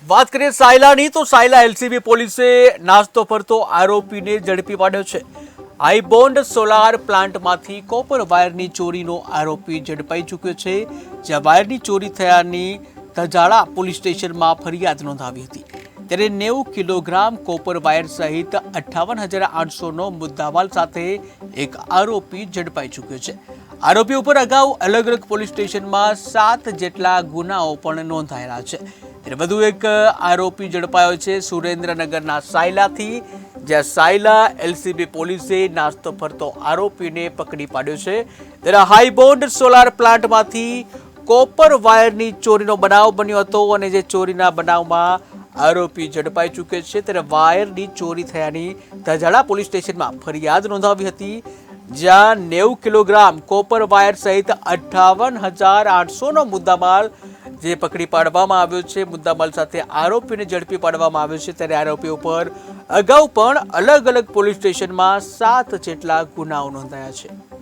વાત કરીએ સાયલાની તો સાયલા એલસીબી પોલીસે નાસ્તો ફરતો આરોપીને ઝડપી પાડ્યો છે। હાઈબોન્ડ સોલાર પ્લાન્ટમાંથી કોપર વાયરની ચોરીનો આરોપી ઝડપાઈ ચૂક્યો છે। જ્યાં વાયરની ચોરી થયાની તજાળા પોલીસ સ્ટેશનમાં ફરિયાદ નોંધાવી હતી। ત્યારે 90 કિલોગ્રામ કોપર વાયર સહિત 58,800નો મુદ્દામાલ સાથે એક આરોપી ઝડપાઈ ચૂક્યો છે। આરોપી ઉપર અગાઉ અલગ અલગ પોલીસ સ્ટેશનમાં 7 જેટલા ગુનાઓ પણ નોંધાયેલા છે। ત્યારે વધુ એક આરોપી ઝડપાયો છે સુરેન્દ્રનગરના સાયલાથી, જ્યાં સાયલા એલસીબી પોલીસે નાસ્તો ફરતો આરોપીને પકડી પાડ્યો છે। ત્યારે હાઈબોન્ડ સોલાર પ્લાન્ટમાંથી કોપર વાયરની ચોરીનો બનાવ બન્યો હતો અને જે ચોરીના બનાવમાં આરોપી ઝડપાઈ ચૂક્યો છે। ત્યારે વાયરની ચોરી થયાની તજાળા પોલીસ સ્ટેશનમાં ફરિયાદ નોંધાવી હતી, જ્યાં 90 કિલોગ્રામ કોપર વાયર સહિત 58,800નો મુદ્દામાલ જે પકડી પાડવામાં આવ્યો છે। મુદ્દામાલ સાથે આરોપીને ઝડપી પાડવામાં આવ્યો છે। ત્યારે આરોપી ઉપર અગાઉ પણ અલગ અલગ પોલીસ સ્ટેશનમાં 7 જેટલા ગુનાઓ નોંધાયા છે।